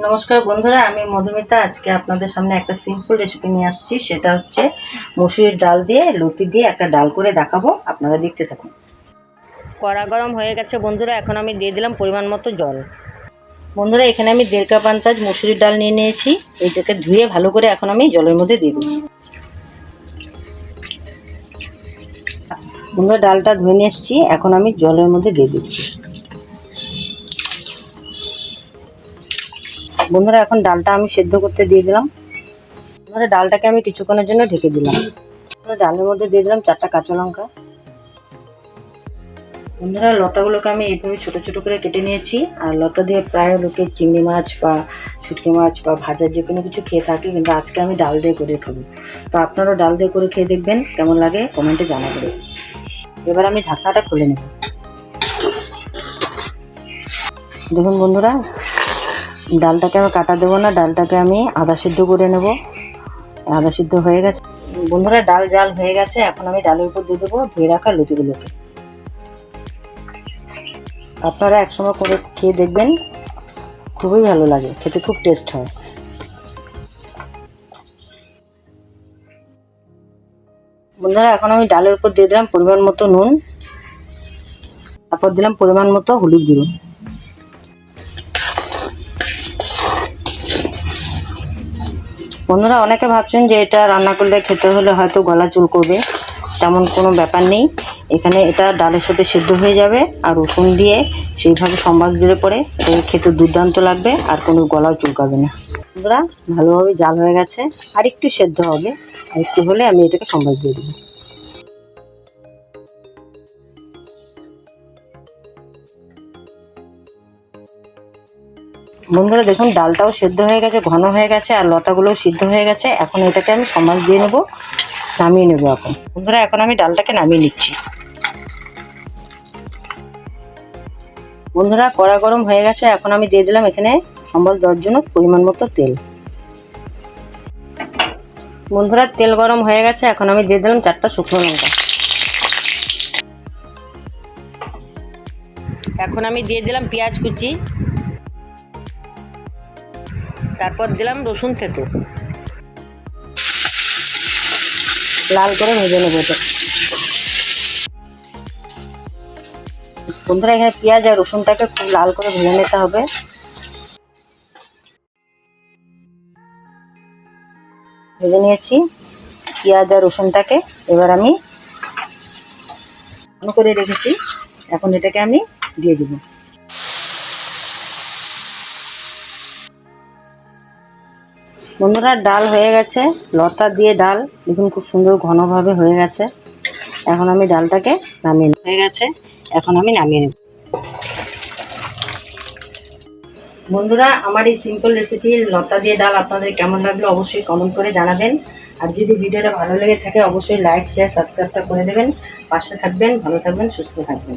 নমস্কার বন্ধুরা, আমি মধুমিতা। আজকে আপনাদের সামনে একটা সিম্পল রেসিপি নিয়ে আসছি। সেটা হচ্ছে মসুরির ডাল দিয়ে লতি দিয়ে একটা ডাল করে দেখাবো, আপনারা দেখতে থাকুন। কড়া গরম হয়ে গেছে বন্ধুরা, এখন আমি দিয়ে দিলাম পরিমাণ মতো জল। বন্ধুরা, এখানে আমি 1.5 কাপ আন্দাজ মসুরির ডাল নিয়ে নিয়েছি। এইটাকে ধুয়ে ভালো করে এখন আমি জলের মধ্যে দিয়ে দিই। বন্ধুরা, ডালটা ধুয়ে নিয়ে এসেছি, এখন আমি জলের মধ্যে দিয়ে দিচ্ছি। বন্ধুরা, এখন ডালটা আমি সেদ্ধ করতে দিয়ে দিলাম। বন্ধুরা, ডালটাকে আমি কিছুক্ষণের জন্য ঢেকে দিলাম। ডালের মধ্যে দিয়ে দিলাম 4টা কাঁচা লঙ্কা। বন্ধুরা, লতাগুলোকে আমি এইভাবে ছোটো ছোটো করে কেটে নিয়েছি। আর লতা দিয়ে প্রায় লোকে চিংড়ি মাছ বা শুটকি মাছ বা ভাজা যে কোনো কিছু খেয়ে থাকে, কিন্তু আজকে আমি ডাল দিয়ে করে খাবো। তো আপনারাও ডাল দিয়ে করে খেয়ে দেখবেন, কেমন লাগে কমেন্টে জানাবেন। এবার আমি ঢাকনাটা খুলে নেব। দেখুন বন্ধুরা, ডালটাকে আমি কাটা দেবো না, ডালটাকে আমি আধা সিদ্ধ করে নেব। আধা সিদ্ধ হয়ে গেছে বন্ধুরা, ডাল জাল হয়ে গেছে। এখন আমি ডালের উপর দিয়ে দেবো ধুয়ে রাখা লতিগুলোকে। আপনারা একসময় করে খেয়ে দেখবেন, খুবই ভালো লাগে খেতে, খুব টেস্ট হয়। বন্ধুরা, এখন আমি ডালের উপর দিয়ে দিলাম পরিমাণ মতো নুন, তারপর দিলাম পরিমাণ মতো হলুদ গুঁড়ো। বন্ধুরা, অনেকে ভাবছেন যে এটা রান্না করলে খেতে হলে হয়তো গলা চুল করবে। তেমন কোনো ব্যাপার নেই। এখানে এটা ডালের সাথে সিদ্ধ হয়ে যাবে, আর রসুন দিয়ে সেইভাবে সম্বাস দিলে পরে এটা খেতে দুর্দান্ত লাগবে, আর কোনো গলাও চুলকাবে না। বন্ধুরা, ভালোভাবে জাল হয়ে গেছে, আর একটু সেদ্ধ হবে। আর একটু হলে আমি এটাকে সম্বাস দিয়ে দেবো। বন্ধুরা, দেখুন ডালটাও সেদ্ধ হয়ে গেছে, ঘন হয়ে গেছে, আর লতাগুলোও সিদ্ধ হয়ে গেছে। এখন এটাকে আমি সম্বাস দিয়ে নেব, নামিয়ে নেব। এখন বন্ধুরা, এখন আমি ডালটাকে নামিয়ে নিচ্ছি। বন্ধুরা, কড়া গরম হয়ে গেছে, এখন আমি দিয়ে দিলাম এখানে সম্বাস দেওয়ার জন্য পরিমাণ মতো তেল। বন্ধুরা, তেল গরম হয়ে গেছে, এখন আমি দিয়ে দিলাম 4টা শুকনো লঙ্কা। এখন আমি দিয়ে দিলাম পেঁয়াজ কুচি, তারপর দিলাম রসুন থেতো। লাল করে ভেজে নেব এটা। বন্ধুরা, এখানে পেঁয়াজ আর রসুনটাকে খুব লাল করে ভেজে নিতে হবে। ভেজে নিয়েছি পেঁয়াজ আর রসুনটাকে। এবার আমি ঘন করে রেখেছি, এখন এটাকে আমি দিয়ে দেব। বন্ধুরা, ডাল হয়ে গেছে, লতা দিয়ে ডাল, দেখুন খুব সুন্দর ঘনভাবে হয়ে গেছে। এখন আমি ডালটাকে নামিয়ে নেব। হয়ে গেছে, এখন আমি নামিয়ে নেব। বন্ধুরা, আমার এই সিম্পল রেসিপির লতা দিয়ে ডাল আপনাদের কেমন লাগলো অবশ্যই কমেন্ট করে জানাবেন। আর যদি ভিডিওটা ভালো লেগে থাকে অবশ্যই লাইক, শেয়ার, সাবস্ক্রাইবটা করে দেবেন। পাশে থাকবেন, ভালো থাকবেন, সুস্থ থাকবেন।